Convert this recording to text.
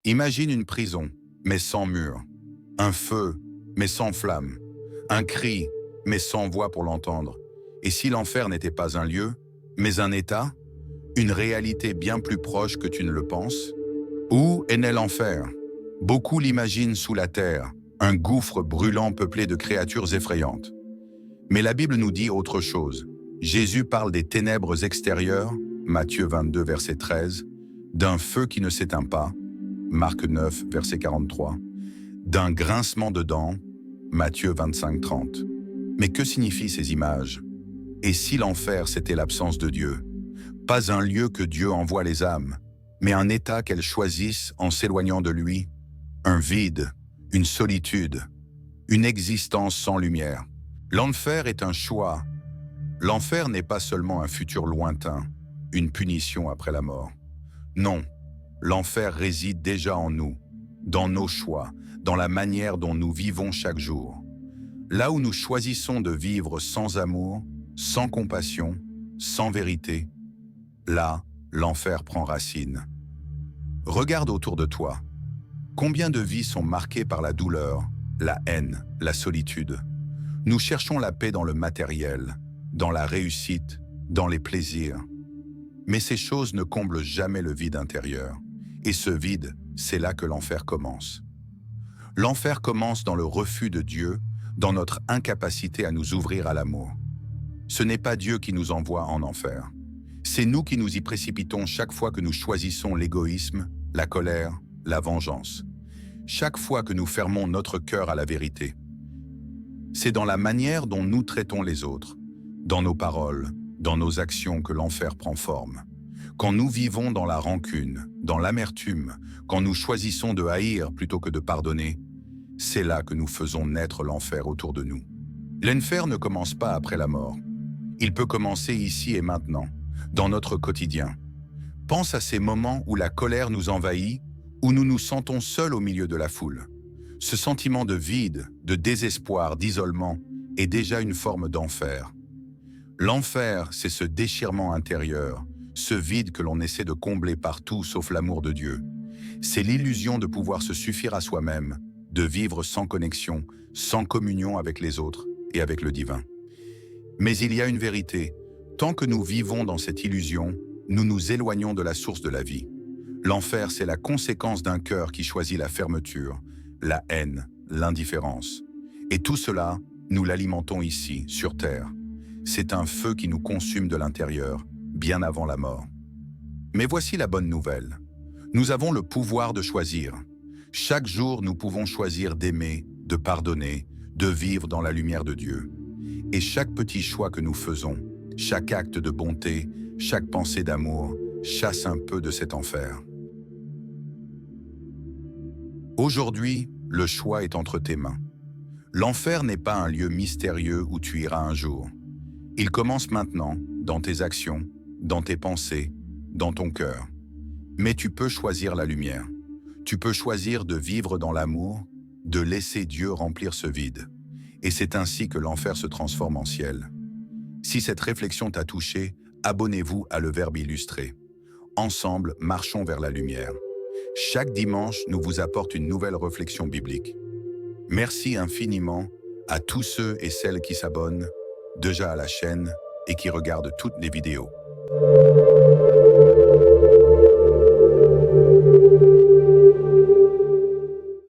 Imagine une prison, mais sans mur. Un feu, mais sans flamme. Un cri, mais sans voix pour l'entendre. Et si l'enfer n'était pas un lieu, mais un état, une réalité bien plus proche que tu ne le penses? Où est né l'enfer? Beaucoup l'imaginent sous la terre, un gouffre brûlant peuplé de créatures effrayantes. Mais la Bible nous dit autre chose. Jésus parle des ténèbres extérieures, Matthieu 22, verset 13, d'un feu qui ne s'éteint pas, Marc 9, verset 43, d'un grincement de dents, Matthieu 25, 30. Mais que signifient ces images? Et si l'enfer, c'était l'absence de Dieu? Pas un lieu que Dieu envoie les âmes, mais un état qu'elles choisissent en s'éloignant de lui, un vide, une solitude, une existence sans lumière. L'enfer est un choix. L'enfer n'est pas seulement un futur lointain, une punition après la mort. Non, l'enfer réside déjà en nous, dans nos choix, dans la manière dont nous vivons chaque jour. Là où nous choisissons de vivre sans amour, sans compassion, sans vérité, là, l'enfer prend racine. Regarde autour de toi. Combien de vies sont marquées par la douleur, la haine, la solitude? Nous cherchons la paix dans le matériel, dans la réussite, dans les plaisirs. Mais ces choses ne comblent jamais le vide intérieur. Et ce vide, c'est là que l'enfer commence. L'enfer commence dans le refus de Dieu, dans notre incapacité à nous ouvrir à l'amour. Ce n'est pas Dieu qui nous envoie en enfer. C'est nous qui nous y précipitons chaque fois que nous choisissons l'égoïsme, la colère, la vengeance. Chaque fois que nous fermons notre cœur à la vérité. C'est dans la manière dont nous traitons les autres, dans nos paroles, dans nos actions que l'enfer prend forme. Quand nous vivons dans la rancune, dans l'amertume, quand nous choisissons de haïr plutôt que de pardonner, c'est là que nous faisons naître l'enfer autour de nous. L'enfer ne commence pas après la mort. Il peut commencer ici et maintenant, dans notre quotidien. Pense à ces moments où la colère nous envahit, où nous nous sentons seuls au milieu de la foule. Ce sentiment de vide, de désespoir, d'isolement est déjà une forme d'enfer. L'enfer, c'est ce déchirement intérieur, ce vide que l'on essaie de combler partout sauf l'amour de Dieu. C'est l'illusion de pouvoir se suffire à soi-même, de vivre sans connexion, sans communion avec les autres et avec le divin. Mais il y a une vérité. Tant que nous vivons dans cette illusion, nous nous éloignons de la source de la vie. L'enfer, c'est la conséquence d'un cœur qui choisit la fermeture, la haine, l'indifférence. Et tout cela, nous l'alimentons ici, sur terre. C'est un feu qui nous consume de l'intérieur, bien avant la mort. Mais voici la bonne nouvelle. Nous avons le pouvoir de choisir. Chaque jour, nous pouvons choisir d'aimer, de pardonner, de vivre dans la lumière de Dieu. Et chaque petit choix que nous faisons, chaque acte de bonté, chaque pensée d'amour, chasse un peu de cet enfer. Aujourd'hui, le choix est entre tes mains. L'enfer n'est pas un lieu mystérieux où tu iras un jour. Il commence maintenant, dans tes actions, dans tes pensées, dans ton cœur. Mais tu peux choisir la lumière. Tu peux choisir de vivre dans l'amour, de laisser Dieu remplir ce vide. Et c'est ainsi que l'enfer se transforme en ciel. Si cette réflexion t'a touché, abonnez-vous à Le Verbe illustré. Ensemble, marchons vers la lumière. Chaque dimanche, nous vous apporte une nouvelle réflexion biblique. Merci infiniment à tous ceux et celles qui s'abonnent déjà à la chaîne et qui regardent toutes les vidéos.